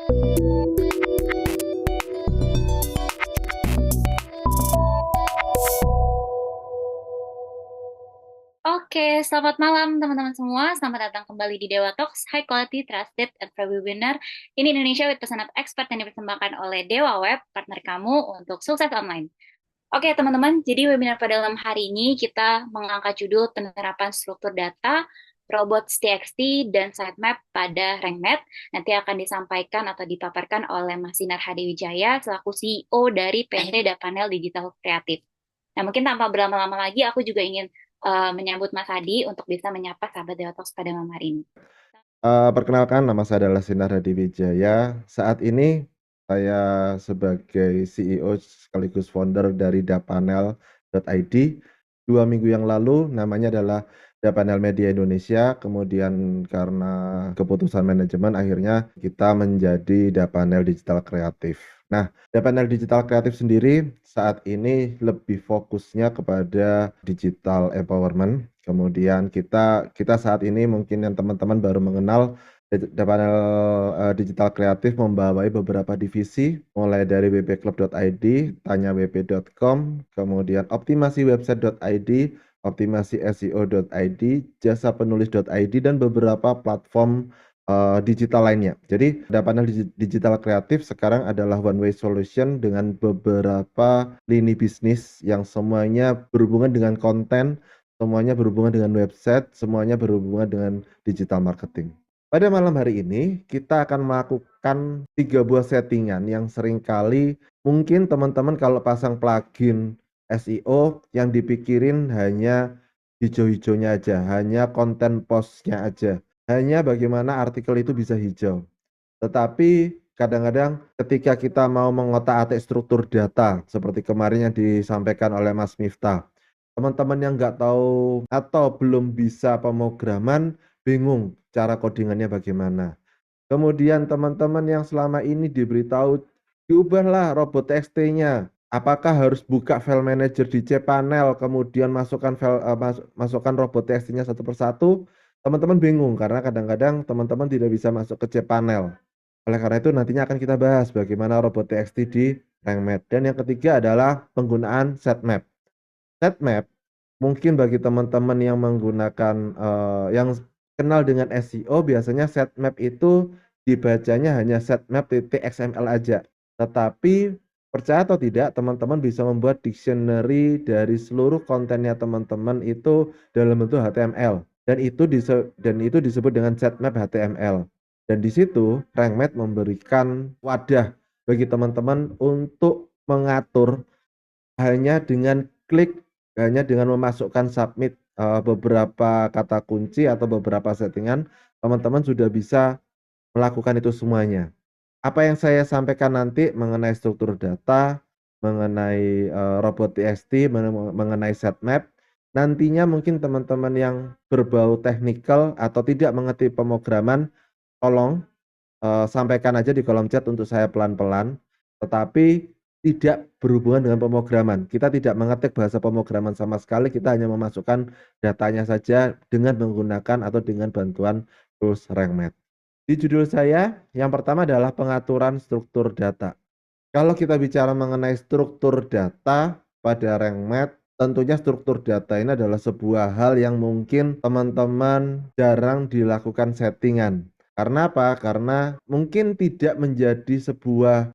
Oke, selamat malam teman-teman semua. Selamat datang kembali di Dewa Talks, High Quality, Trusted, and Free Webinar. Ini Indonesia with Pesanat Expert yang dipersembahkan oleh Dewa Web, partner kamu untuk sukses online. Oke teman-teman, jadi webinar pada malam hari ini kita mengangkat judul penerapan struktur data, robot TXT, dan sitemap pada RankMath. Nanti akan disampaikan atau dipaparkan oleh Mas Sinar Hadiwijaya selaku CEO dari PT Dapanel Digital Kreatif. Nah, mungkin tanpa berlama-lama lagi, aku juga ingin menyambut Mas Hadi untuk bisa menyapa sahabat Dewa Talks pada malam hari ini. Perkenalkan nama saya adalah Sinar Hadi Wijaya. Saat ini saya sebagai CEO sekaligus founder dari Dapanel.id. 2 minggu yang lalu namanya adalah Dapanel Media Indonesia, kemudian karena keputusan manajemen akhirnya kita menjadi Dapanel Digital Kreatif. Nah, Dapanel Digital Kreatif sendiri saat ini lebih fokusnya kepada digital empowerment. Kemudian kita saat ini mungkin yang teman-teman baru mengenal Dapanel Digital Kreatif membawai beberapa divisi mulai dari wpclub.id, tanyawp.com, kemudian optimasiwebsite.id, optimasi SEO.id, jasapenulis.id, dan beberapa platform digital lainnya. Jadi Dapanel Digital Kreatif sekarang adalah one way solution dengan beberapa lini bisnis yang semuanya berhubungan dengan konten, semuanya berhubungan dengan website, semuanya berhubungan dengan digital marketing. Pada malam hari ini kita akan melakukan 3 buah settingan yang seringkali mungkin teman-teman kalau pasang plugin SEO yang dipikirin hanya hijau-hijaunya aja, hanya konten postnya aja, hanya bagaimana artikel itu bisa hijau. Tetapi kadang-kadang ketika kita mau mengotak-atik struktur data seperti kemarin yang disampaikan oleh Mas Miftah, teman-teman yang nggak tahu atau belum bisa pemrograman bingung cara codingannya bagaimana. Kemudian teman-teman yang selama ini diberitahu diubahlah robot TXT-nya. Apakah harus buka file manager di cPanel kemudian masukkan robot TXT-nya satu persatu? Teman-teman bingung karena kadang-kadang teman-teman tidak bisa masuk ke cPanel. Oleh karena itu nantinya akan kita bahas bagaimana robot TXT di RankMath. Dan yang ketiga adalah penggunaan sitemap. Sitemap mungkin bagi teman-teman yang menggunakan yang kenal dengan SEO biasanya sitemap itu dibacanya hanya sitemap.xml aja. Tetapi percaya atau tidak, teman-teman bisa membuat dictionary dari seluruh kontennya teman-teman itu dalam bentuk HTML dan itu disebut dengan sitemap HTML. Dan di situ RankMath memberikan wadah bagi teman-teman untuk mengatur hanya dengan memasukkan submit beberapa kata kunci atau beberapa settingan, teman-teman sudah bisa melakukan itu semuanya. Apa yang saya sampaikan nanti mengenai struktur data, mengenai robot TXT, mengenai sitemap, nantinya mungkin teman-teman yang berbau teknikal atau tidak mengerti pemrograman, tolong sampaikan aja di kolom chat untuk saya pelan-pelan, tetapi tidak berhubungan dengan pemrograman. Kita tidak mengetik bahasa pemrograman sama sekali, kita hanya memasukkan datanya saja dengan menggunakan atau dengan bantuan tools RankMath. Di judul saya, yang pertama adalah pengaturan struktur data. Kalau kita bicara mengenai struktur data pada RankMath, tentunya struktur data ini adalah sebuah hal yang mungkin teman-teman jarang dilakukan settingan. Karena apa? Karena mungkin tidak menjadi sebuah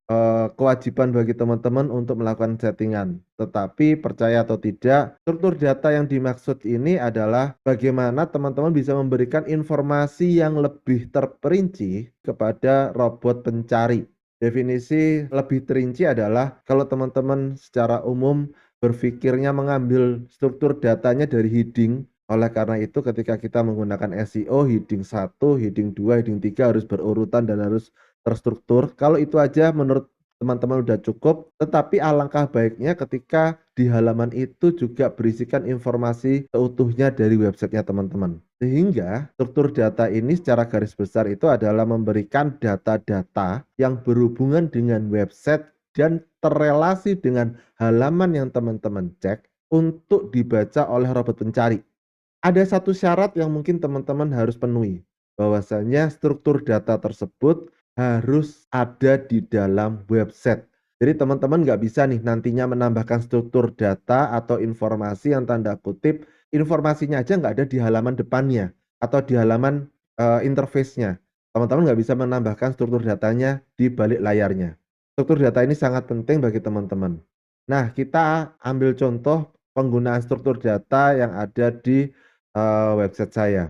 kewajiban bagi teman-teman untuk melakukan settingan. Tetapi percaya atau tidak, struktur data yang dimaksud ini adalah bagaimana teman-teman bisa memberikan informasi yang lebih terperinci kepada robot pencari. Definisi lebih terinci adalah kalau teman-teman secara umum berpikirnya mengambil struktur datanya dari heading. Oleh karena itu ketika kita menggunakan SEO, heading 1, heading 2, heading 3 harus berurutan dan harus terstruktur. Kalau itu aja menurut teman-teman udah cukup, tetapi alangkah baiknya ketika di halaman itu juga berisikan informasi seutuhnya dari websitenya teman-teman. Sehingga struktur data ini secara garis besar itu adalah memberikan data-data yang berhubungan dengan website dan terrelasi dengan halaman yang teman-teman cek untuk dibaca oleh robot pencari. Ada satu syarat yang mungkin teman-teman harus penuhi, bahwasanya struktur data tersebut harus ada di dalam website. Jadi teman-teman nggak bisa nih nantinya menambahkan struktur data atau informasi yang tanda kutip informasinya aja nggak ada di halaman depannya atau di halaman interface-nya. Teman-teman nggak bisa menambahkan struktur datanya di balik layarnya. Struktur data ini sangat penting bagi teman-teman. Nah, kita ambil contoh penggunaan struktur data yang ada di website saya.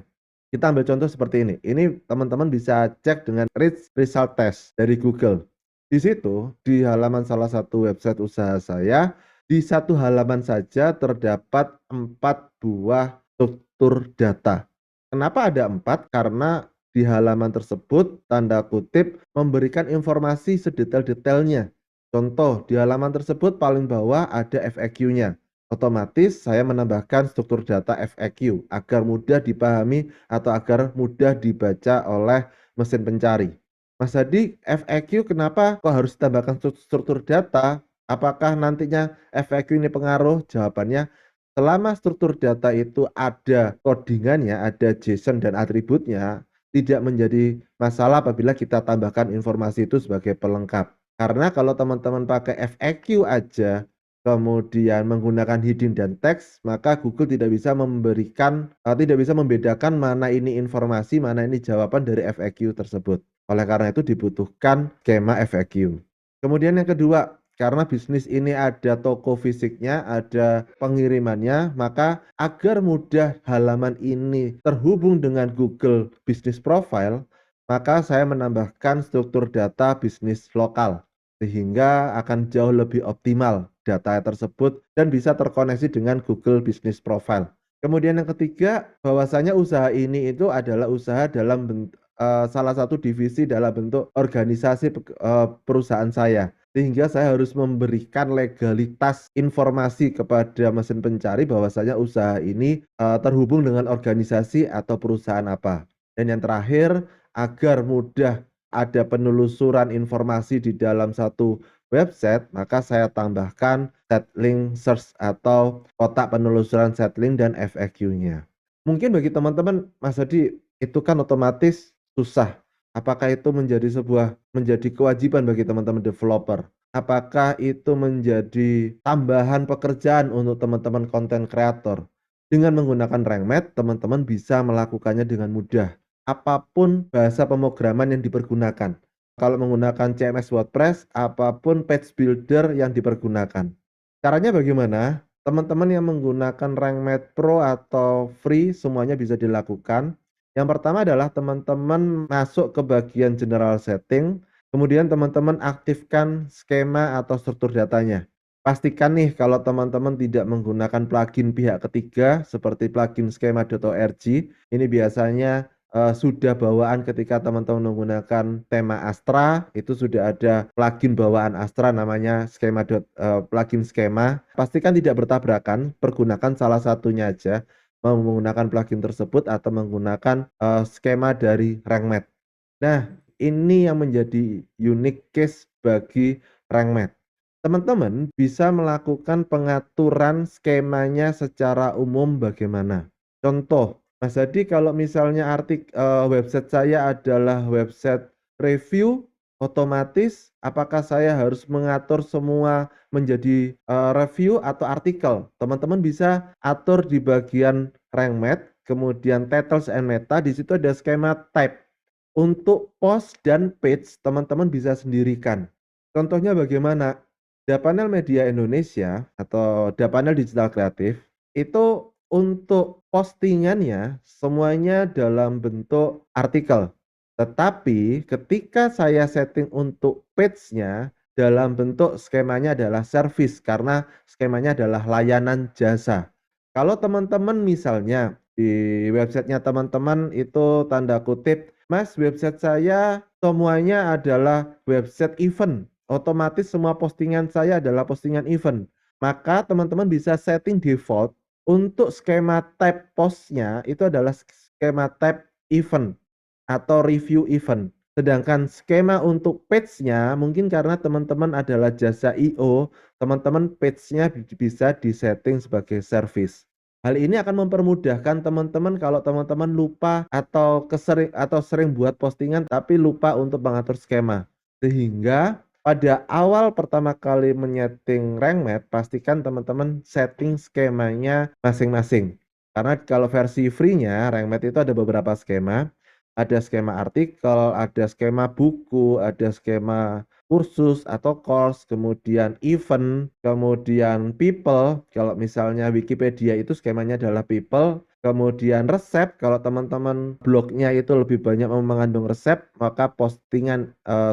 Kita ambil contoh seperti ini. Ini teman-teman bisa cek dengan Rich Result Test dari Google. Di situ, di halaman salah satu website usaha saya, di satu halaman saja terdapat 4 buah struktur data. Kenapa ada 4? Karena di halaman tersebut, tanda kutip, memberikan informasi sedetail-detailnya. Contoh, di halaman tersebut paling bawah ada FAQ-nya. Otomatis saya menambahkan struktur data FAQ agar mudah dipahami atau agar mudah dibaca oleh mesin pencari. Mas Hadi, FAQ kenapa kok harus ditambahkan struktur data? Apakah nantinya FAQ ini pengaruh? Jawabannya, selama struktur data itu ada codingannya, ada JSON dan atributnya, tidak menjadi masalah apabila kita tambahkan informasi itu sebagai pelengkap. Karena kalau teman-teman pakai FAQ aja, kemudian menggunakan hidden dan teks, maka Google tidak bisa membedakan mana ini informasi, mana ini jawaban dari FAQ tersebut. Oleh karena itu dibutuhkan skema FAQ. Kemudian yang kedua, karena bisnis ini ada toko fisiknya, ada pengirimannya, maka agar mudah halaman ini terhubung dengan Google Business Profile, maka saya menambahkan struktur data bisnis lokal sehingga akan jauh lebih optimal data tersebut dan bisa terkoneksi dengan Google Business Profile. Kemudian yang ketiga, bahwasanya usaha ini itu adalah usaha dalam salah satu divisi dalam bentuk organisasi perusahaan saya. Sehingga saya harus memberikan legalitas informasi kepada mesin pencari bahwasanya usaha ini terhubung dengan organisasi atau perusahaan apa. Dan yang terakhir, agar mudah ada penelusuran informasi di dalam satu website, maka saya tambahkan setlink search atau kotak penelusuran setlink dan FAQ-nya. Mungkin bagi teman-teman, Mas Hadi, itu kan otomatis susah. Apakah itu menjadi kewajiban bagi teman-teman developer? Apakah itu menjadi tambahan pekerjaan untuk teman-teman konten kreator? Dengan menggunakan RankMath, teman-teman bisa melakukannya dengan mudah apapun bahasa pemrograman yang dipergunakan. Kalau menggunakan CMS WordPress, apapun page builder yang dipergunakan. Caranya bagaimana? Teman-teman yang menggunakan RankMath Pro atau free semuanya bisa dilakukan. Yang pertama adalah teman-teman masuk ke bagian general setting, kemudian teman-teman aktifkan skema atau struktur datanya. Pastikan nih kalau teman-teman tidak menggunakan plugin pihak ketiga seperti plugin skema.org, ini biasanya sudah bawaan ketika teman-teman menggunakan tema Astra, itu sudah ada plugin bawaan Astra namanya plugin skema. Pastikan tidak bertabrakan, pergunakan salah satunya aja, mau menggunakan plugin tersebut atau menggunakan skema dari RankMath. Nah, ini yang menjadi unique case bagi RankMath. Teman-teman bisa melakukan pengaturan skemanya secara umum bagaimana. Contoh, Mas Hadi, kalau misalnya website saya adalah website review, otomatis apakah saya harus mengatur semua menjadi review atau artikel? Teman-teman bisa atur di bagian rank math, kemudian titles and meta, di situ ada skema type. Untuk post dan page, teman-teman bisa sendirikan. Contohnya bagaimana? Dapanel Media Indonesia atau Dapanel Digital Kreatif itu untuk postingannya semuanya dalam bentuk artikel. Tetapi ketika saya setting untuk page-nya dalam bentuk skemanya adalah service karena skemanya adalah layanan jasa. Kalau teman-teman misalnya di websitenya teman-teman itu tanda kutip, Mas, website saya semuanya adalah website event. Otomatis semua postingan saya adalah postingan event. Maka teman-teman bisa setting default untuk skema type postnya itu adalah skema type event atau review event. Sedangkan skema untuk page-nya mungkin karena teman-teman adalah jasa IO, teman-teman page-nya bisa disetting sebagai service. Hal ini akan mempermudahkan teman-teman kalau teman-teman lupa atau sering buat postingan tapi lupa untuk mengatur skema. Sehingga pada awal pertama kali menyeting rank math, pastikan teman-teman setting skemanya masing-masing. Karena kalau versi free-nya, rank math itu ada beberapa skema. Ada skema artikel, ada skema buku, ada skema kursus atau course, kemudian event, kemudian people. Kalau misalnya Wikipedia itu skemanya adalah people, kemudian resep. Kalau teman-teman blognya itu lebih banyak mengandung resep, maka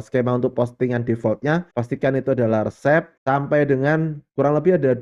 skema untuk postingan defaultnya pastikan itu adalah resep, sampai dengan kurang lebih ada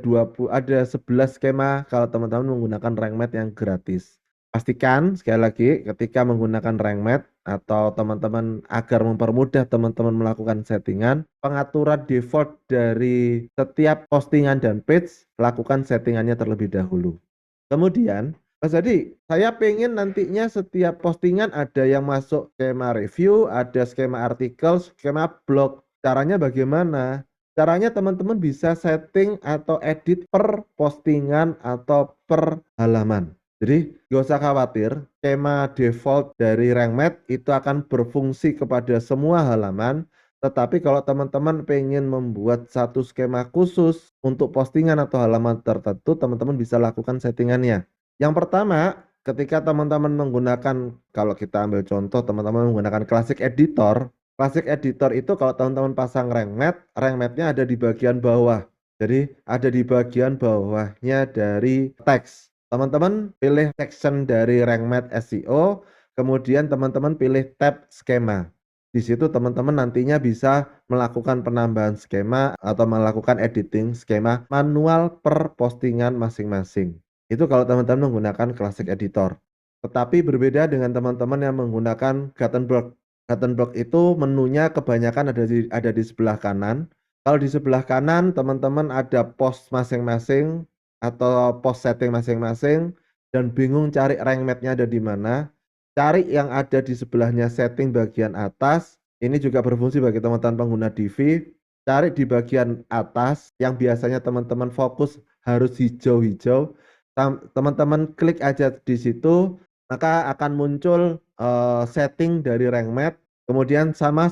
11 skema kalau teman-teman menggunakan rank math yang gratis. Pastikan sekali lagi ketika menggunakan rank math atau teman-teman agar mempermudah teman-teman melakukan settingan, pengaturan default dari setiap postingan dan page, lakukan settingannya terlebih dahulu. Kemudian, Mas Hadi, saya pengen nantinya setiap postingan ada yang masuk skema review, ada skema artikel, skema blog. Caranya bagaimana? Caranya teman-teman bisa setting atau edit per postingan atau per halaman. Jadi gak usah khawatir, skema default dari rank math itu akan berfungsi kepada semua halaman. Tetapi kalau teman-teman pengen membuat satu skema khusus untuk postingan atau halaman tertentu, teman-teman bisa lakukan settingannya. Yang pertama, ketika teman-teman menggunakan, kalau kita ambil contoh teman-teman menggunakan Classic Editor. Classic Editor itu kalau teman-teman pasang rank math-nya ada di bagian bawah. Jadi ada di bagian bawahnya dari teks. Teman-teman pilih section dari rank math SEO, kemudian teman-teman pilih tab skema. Di situ teman-teman nantinya bisa melakukan penambahan skema atau melakukan editing skema manual per postingan masing-masing. Itu kalau teman-teman menggunakan Classic Editor. Tetapi berbeda dengan teman-teman yang menggunakan Gutenberg. Gutenberg itu menunya kebanyakan ada di sebelah kanan. Kalau di sebelah kanan teman-teman ada post masing-masing atau post setting masing-masing dan bingung cari rank math-nya ada di mana, cari yang ada di sebelahnya setting bagian atas. Ini juga berfungsi bagi teman-teman pengguna Divi. Cari di bagian atas yang biasanya teman-teman fokus harus hijau-hijau. Teman-teman klik aja di situ, maka akan muncul setting dari rank math. Kemudian sama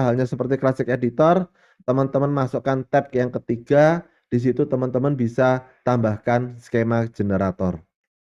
halnya seperti Classic Editor, teman-teman masukkan tab yang ketiga. Di situ teman-teman bisa tambahkan skema generator.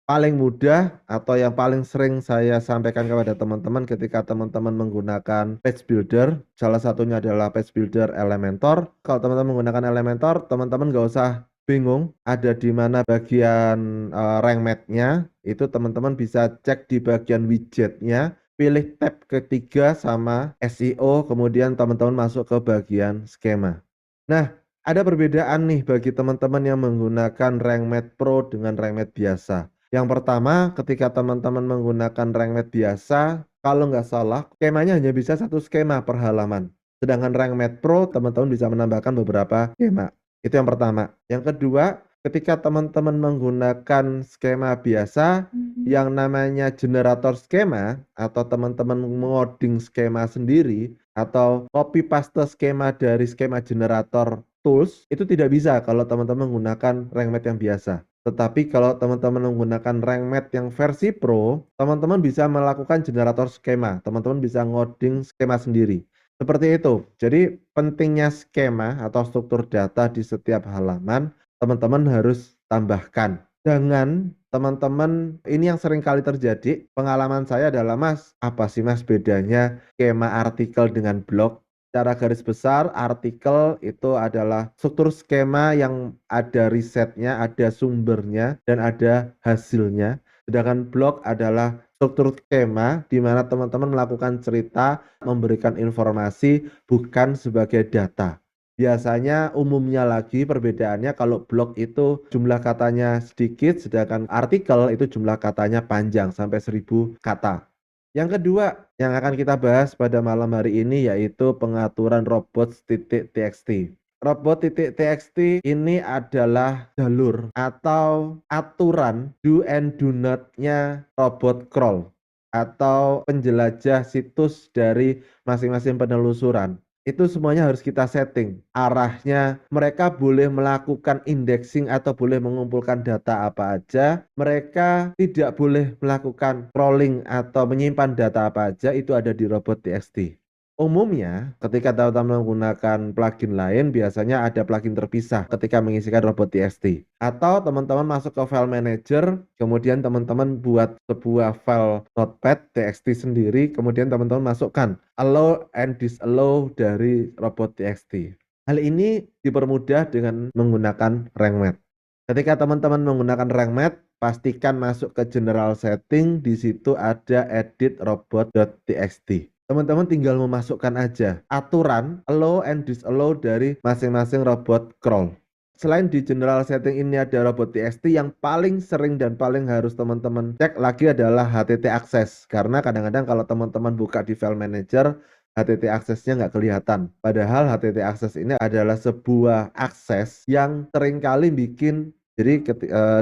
Paling mudah atau yang paling sering saya sampaikan kepada teman-teman ketika teman-teman menggunakan page builder, salah satunya adalah page builder Elementor. Kalau teman-teman menggunakan Elementor, teman-teman nggak usah bingung ada di mana bagian rank math-nya. Itu teman-teman bisa cek di bagian widgetnya, pilih tab ketiga sama SEO, kemudian teman-teman masuk ke bagian skema. Nah, ada perbedaan nih bagi teman-teman yang menggunakan rank math pro dengan rank math biasa. Yang pertama, ketika teman-teman menggunakan rank math biasa, kalau nggak salah, skemanya hanya bisa satu skema per halaman. Sedangkan rank math pro, teman-teman bisa menambahkan beberapa skema. Itu yang pertama. Yang kedua, ketika teman-teman menggunakan skema biasa, yang namanya generator skema, atau teman-teman mengoding skema sendiri, atau copy paste skema dari skema generator tools, itu tidak bisa kalau teman-teman menggunakan rank math yang biasa. Tetapi kalau teman-teman menggunakan rank math yang versi pro, teman-teman bisa melakukan generator skema. Teman-teman bisa ngoding skema sendiri. Seperti itu. Jadi pentingnya skema atau struktur data di setiap halaman, teman-teman harus tambahkan. Jangan teman-teman, ini yang sering kali terjadi, pengalaman saya adalah, Mas, apa sih Mas bedanya skema artikel dengan blog? Secara garis besar, artikel itu adalah struktur skema yang ada risetnya, ada sumbernya, dan ada hasilnya. Sedangkan blog adalah struktur skema di mana teman-teman melakukan cerita, memberikan informasi, bukan sebagai data. Biasanya umumnya lagi perbedaannya kalau blog itu jumlah katanya sedikit, sedangkan artikel itu jumlah katanya panjang sampai 1000 kata. Yang kedua yang akan kita bahas pada malam hari ini yaitu pengaturan robots.txt. Robot.txt ini adalah jalur atau aturan do and do not-nya robot crawl atau penjelajah situs dari masing-masing penelusuran. Itu semuanya harus kita setting. Arahnya, mereka boleh melakukan indexing atau boleh mengumpulkan data apa aja. Mereka tidak boleh melakukan crawling atau menyimpan data apa aja. Itu ada di robot.txt. Umumnya, ketika teman-teman menggunakan plugin lain, biasanya ada plugin terpisah ketika mengisikan robot.txt. Atau teman-teman masuk ke file manager, kemudian teman-teman buat sebuah file notepad txt sendiri, kemudian teman-teman masukkan allow and disallow dari robot.txt. Hal ini dipermudah dengan menggunakan rank math. Ketika teman-teman menggunakan rank math, pastikan masuk ke general setting, di situ ada edit robot.txt. Teman-teman tinggal memasukkan aja aturan allow and disallow dari masing-masing robot crawl. Selain di general setting ini ada robot.txt, yang paling sering dan paling harus teman-teman cek lagi adalah HTT access. Karena kadang-kadang kalau teman-teman buka di file manager, HTT access-nya nggak kelihatan. Padahal HTT access ini adalah sebuah akses yang seringkali bikin. Jadi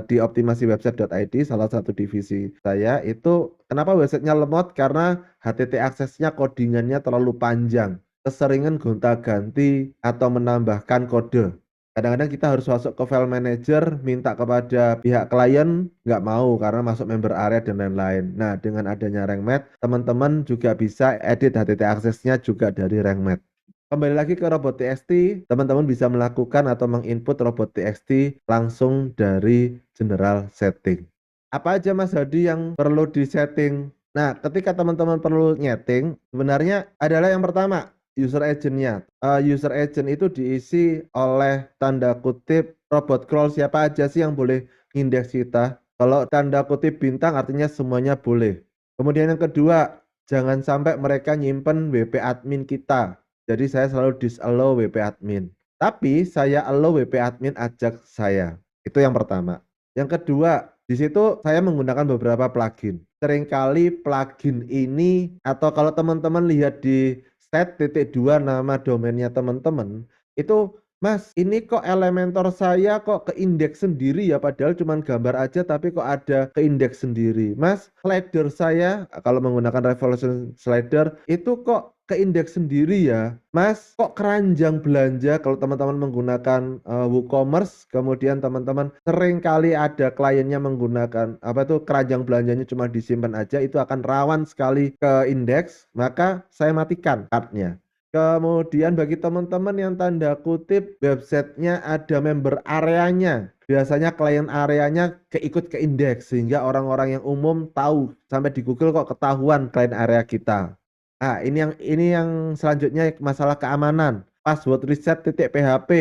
di optimasi website.id, salah satu divisi saya itu, kenapa websitenya lemot? Karena HTT aksesnya codingannya terlalu panjang, keseringan gonta-ganti atau menambahkan kode. Kadang-kadang kita harus masuk ke file manager, minta kepada pihak klien, nggak mau karena masuk member area dan lain-lain. Nah, dengan adanya rank math, teman-teman juga bisa edit HTT aksesnya juga dari rank math. Kembali lagi ke robot.txt, teman-teman bisa melakukan atau menginput robot.txt langsung dari general setting. Apa aja Mas Hadi yang perlu disetting? Nah, ketika teman-teman perlu nyeting, sebenarnya adalah yang pertama, user agent-nya. User agent itu diisi oleh tanda kutip robot crawl, siapa aja sih yang boleh indeks kita. Kalau tanda kutip bintang artinya semuanya boleh. Kemudian yang kedua, jangan sampai mereka nyimpen WP admin kita. Jadi saya selalu disallow WP admin. Tapi saya allow WP admin ajak saya. Itu yang pertama. Yang kedua, di situ saya menggunakan beberapa plugin. Seringkali plugin ini, atau kalau teman-teman lihat di set.2 nama domainnya teman-teman, itu Mas, ini kok Elementor saya kok keindeks sendiri ya, padahal cuma gambar aja tapi kok ada keindeks sendiri. Mas, slider saya kalau menggunakan Revolution slider itu kok keindeks sendiri ya. Mas, kok keranjang belanja kalau teman-teman menggunakan WooCommerce, kemudian teman-teman sering kali ada kliennya menggunakan apa itu keranjang belanjanya cuma disimpan aja, itu akan rawan sekali ke indeks, maka saya matikan cardnya. Kemudian bagi teman-teman yang tanda kutip websitenya ada member areanya, biasanya klien areanya keikut ke indeks sehingga orang-orang yang umum tahu, sampai di Google kok ketahuan klien area kita. Nah, ini yang selanjutnya masalah keamanan. Password reset.php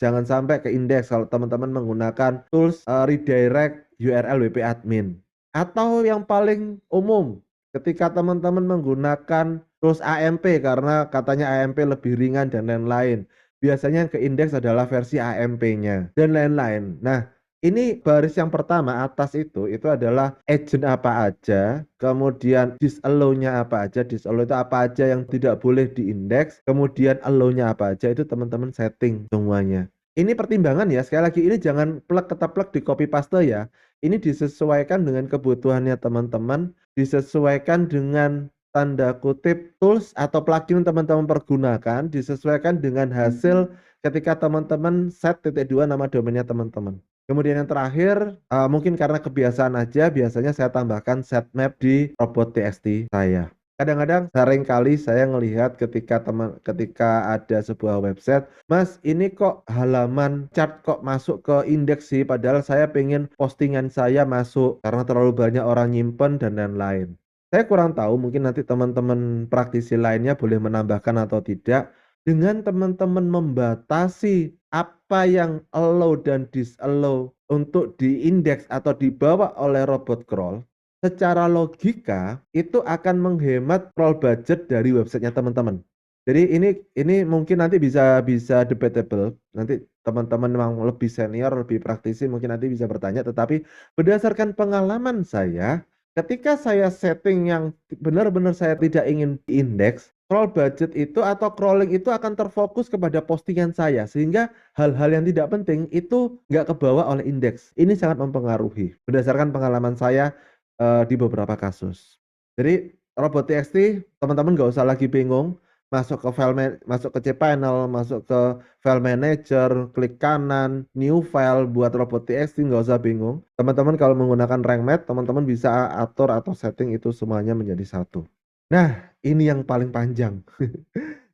jangan sampai ke indeks kalau teman-teman menggunakan tools redirect URL WP admin. Atau yang paling umum, ketika teman-teman menggunakan tools AMP karena katanya AMP lebih ringan dan lain-lain. Biasanya yang ke indeks adalah versi AMP-nya dan lain-lain. Nah, ini baris yang pertama atas itu adalah agent apa aja, kemudian disallow-nya apa aja, disallow itu apa aja yang tidak boleh diindeks, kemudian allow-nya apa aja, itu teman-teman setting semuanya. Ini pertimbangan ya, sekali lagi ini jangan plek keteplek di copy paste ya. Ini disesuaikan dengan kebutuhannya teman-teman, disesuaikan dengan tanda kutip tools atau plugin teman-teman pergunakan, disesuaikan dengan hasil ketika teman-teman set.2 nama domainnya teman-teman. Kemudian yang terakhir, mungkin karena kebiasaan aja, biasanya saya tambahkan set map di robot.txt saya. Kadang-kadang sering kali saya ngelihat ketika ada sebuah website, Mas, ini kok halaman chart kok masuk ke indeks sih, padahal saya pengen postingan saya masuk karena terlalu banyak orang nyimpen dan lain-lain. Saya kurang tahu, mungkin nanti teman-teman praktisi lainnya boleh menambahkan atau tidak. Dengan teman-teman membatasi apa yang allow dan disallow untuk diindeks atau dibawa oleh robot crawl, secara logika itu akan menghemat crawl budget dari websitenya teman-teman. Jadi ini mungkin nanti bisa bisa debatable. Nanti teman-teman memang lebih senior, lebih praktisi, mungkin nanti bisa bertanya. Tetapi berdasarkan pengalaman saya, ketika saya setting yang benar-benar saya tidak ingin diindeks, crawl budget itu atau crawling itu akan terfokus kepada postingan saya, sehingga hal-hal yang tidak penting itu nggak kebawa oleh indeks. Ini sangat mempengaruhi berdasarkan pengalaman saya di beberapa kasus. Jadi robot.txt teman-teman nggak usah lagi bingung. masuk ke masuk ke cPanel, masuk ke file manager, klik kanan, new file buat robot.txt, nggak usah bingung. Teman-teman kalau menggunakan RankMath, teman-teman bisa atur atau setting itu semuanya menjadi satu. Nah, ini yang paling panjang,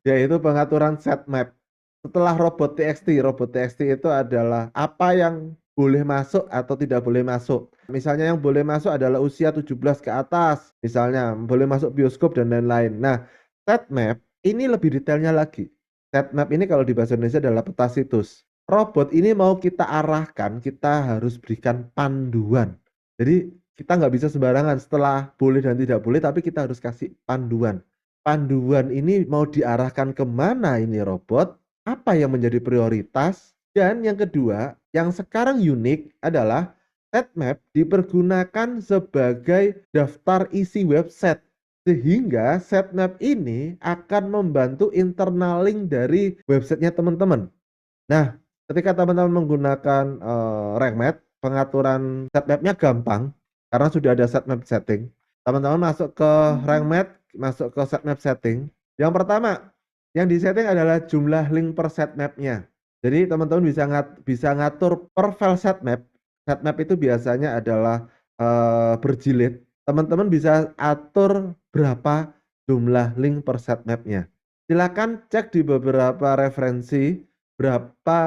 yaitu pengaturan set map. Setelah robot.txt itu adalah apa yang boleh masuk atau tidak boleh masuk. Misalnya yang boleh masuk adalah usia 17 ke atas, misalnya boleh masuk bioskop dan lain-lain. Nah, set map ini lebih detailnya lagi. Set map ini kalau di bahasa Indonesia adalah peta situs. Robot ini mau kita arahkan, kita harus berikan panduan. Jadi kita nggak bisa sembarangan setelah boleh dan tidak boleh, tapi kita harus kasih panduan. Panduan ini mau diarahkan kemana ini robot, apa yang menjadi prioritas, dan yang kedua, yang sekarang unik adalah sitemap dipergunakan sebagai daftar isi website. Sehingga sitemap ini akan membantu internal link dari websitenya teman-teman. Nah, ketika teman-teman menggunakan RankMath, pengaturan sitemapnya gampang karena sudah ada sitemap setting. Teman-teman masuk ke RankMath, masuk ke sitemap setting. Yang pertama, yang disetting adalah jumlah link per sitemapnya. Jadi teman-teman bisa ngatur per file sitemap. Sitemap itu biasanya adalah berjilid. Teman-teman bisa atur berapa jumlah link per sitemapnya. Silakan cek di beberapa referensi berapa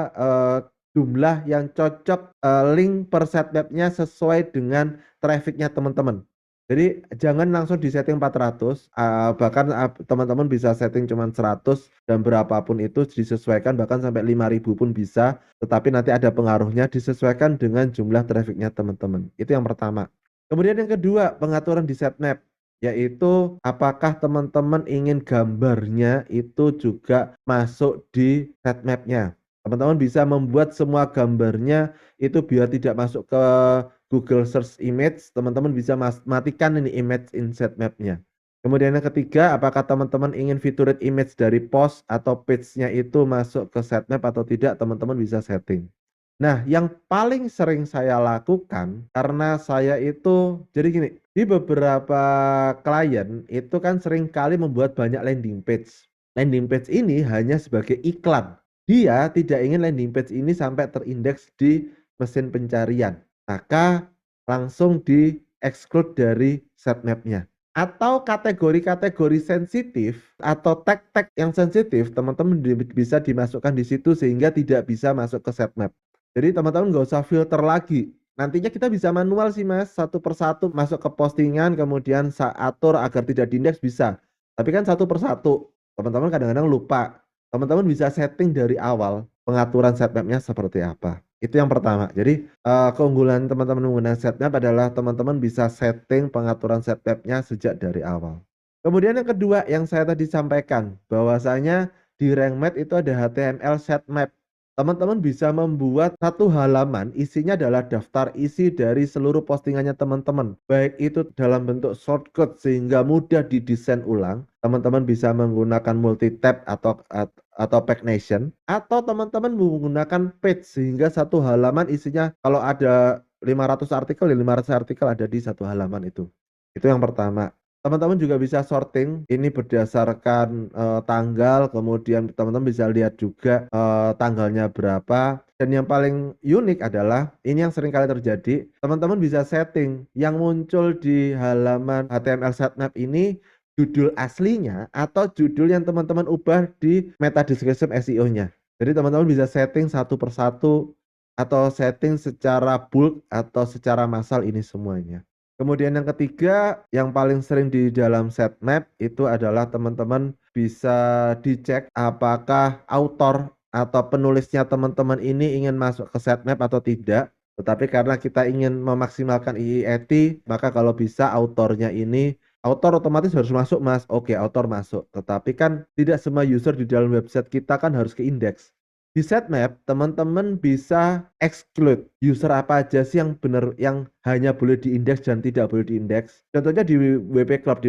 jumlah yang cocok link per sitemapnya sesuai dengan trafficnya teman-teman. Jadi jangan langsung di setting 400, bahkan teman-teman bisa setting cuma 100 dan berapapun itu disesuaikan, bahkan sampai 5000 pun bisa, tetapi nanti ada pengaruhnya, disesuaikan dengan jumlah trafficnya teman-teman. Itu yang pertama. Kemudian yang kedua, pengaturan di sitemap, yaitu apakah teman-teman ingin gambarnya itu juga masuk di sitemapnya. Teman-teman bisa membuat semua gambarnya itu biar tidak masuk ke Google Search Image, teman-teman bisa matikan ini image in sitemap-nya. Kemudian yang ketiga, apakah teman-teman ingin featured image dari post atau page-nya itu masuk ke sitemap atau tidak, teman-teman bisa setting. Nah, yang paling sering saya lakukan karena saya itu jadi gini, di beberapa klien itu kan sering kali membuat banyak landing page. Landing page ini hanya sebagai iklan. Dia tidak ingin landing page ini sampai terindeks di mesin pencarian. Maka langsung di-exclude dari sitemap-nya. Atau kategori-kategori sensitif atau tag-tag yang sensitif, teman-teman bisa dimasukkan di situ sehingga tidak bisa masuk ke sitemap. Jadi teman-teman nggak usah filter lagi. Nantinya kita bisa manual sih mas, satu persatu masuk ke postingan, kemudian atur agar tidak diindeks bisa. Tapi kan satu persatu, teman-teman kadang-kadang lupa. Teman-teman bisa setting dari awal pengaturan sitemapnya seperti apa. Itu yang pertama. Jadi keunggulan teman-teman menggunakan sitemap adalah teman-teman bisa setting pengaturan sitemapnya sejak dari awal. Kemudian yang kedua yang saya tadi sampaikan, bahwasanya di RankMath itu ada HTML sitemap. Teman-teman bisa membuat satu halaman isinya adalah daftar isi dari seluruh postingannya teman-teman. Baik itu dalam bentuk shortcut sehingga mudah didesain ulang. Teman-teman bisa menggunakan multi-tab atau pagination, atau teman-teman menggunakan page sehingga satu halaman isinya kalau ada 500 artikel, ya 500 artikel ada di satu halaman itu. Itu yang pertama. Teman-teman juga bisa sorting ini berdasarkan tanggal, kemudian teman-teman bisa lihat juga tanggalnya berapa. Dan yang paling unik adalah ini yang sering kali terjadi, teman-teman bisa setting yang muncul di halaman HTML sitemap ini judul aslinya atau judul yang teman-teman ubah di meta description SEO-nya. Jadi teman-teman bisa setting satu persatu atau setting secara bulk atau secara massal ini semuanya. Kemudian yang ketiga, yang paling sering di dalam sitemap itu adalah teman-teman bisa dicek apakah author atau penulisnya teman-teman ini ingin masuk ke sitemap atau tidak. Tetapi karena kita ingin memaksimalkan IIET, maka kalau bisa autornya ini, author otomatis harus masuk mas. Oke, author masuk. Tetapi kan tidak semua user di dalam website kita kan harus ke indeks. Di sitemap, teman-teman bisa exclude user apa aja sih yang benar, yang hanya boleh diindeks dan tidak boleh diindeks. Contohnya di WP Club,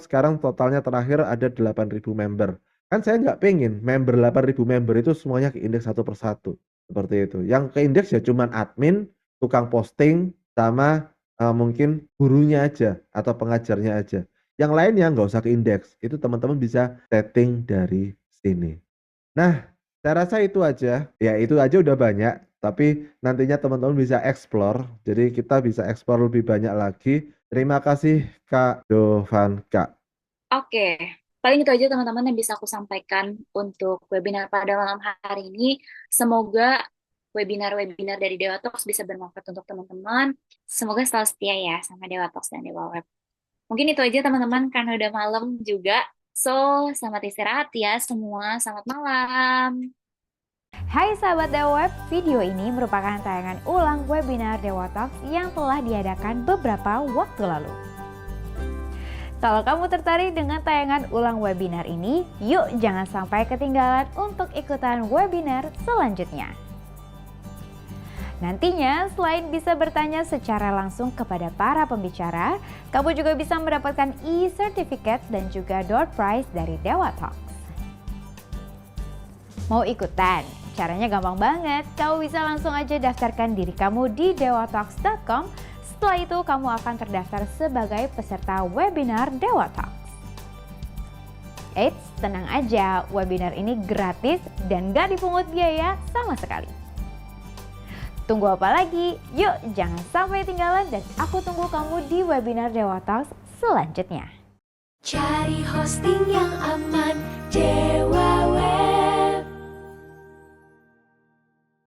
sekarang totalnya terakhir ada 8.000 member. Kan saya nggak pengen member 8.000 member itu semuanya keindeks satu persatu. Seperti itu. Yang keindeks ya cuman admin, tukang posting, sama mungkin gurunya aja atau pengajarnya aja. Yang lainnya nggak usah ke indeks, itu teman-teman bisa setting dari sini. Nah, saya rasa itu aja. Ya itu aja udah banyak, tapi nantinya teman-teman bisa explore, jadi kita bisa explore lebih banyak lagi. Terima kasih Kak Jovanka. Oke, paling itu aja teman-teman yang bisa aku sampaikan untuk webinar pada malam hari ini. Semoga webinar-webinar dari Dewa Talks bisa bermanfaat untuk teman-teman. Semoga selalu setia ya sama Dewa Talks dan Dewa Web. Mungkin itu aja teman-teman karena udah malam juga. So, selamat istirahat ya semua. Selamat malam. Hai sahabat Dewa Web, video ini merupakan tayangan ulang webinar Dewa Talks yang telah diadakan beberapa waktu lalu. Kalau kamu tertarik dengan tayangan ulang webinar ini, yuk jangan sampai ketinggalan untuk ikutan webinar selanjutnya. Nantinya, selain bisa bertanya secara langsung kepada para pembicara, kamu juga bisa mendapatkan e-certificate dan juga door prize dari Dewa Talks. Mau ikutan? Caranya gampang banget, kamu bisa langsung aja daftarkan diri kamu di dewatalks.com. Setelah itu kamu akan terdaftar sebagai peserta webinar Dewa Talks. Eits, tenang aja, webinar ini gratis dan gak dipungut biaya sama sekali. Tunggu apa lagi? Yuk jangan sampai ketinggalan dan aku tunggu kamu di webinar Dewa Talks selanjutnya. Cari hosting yang aman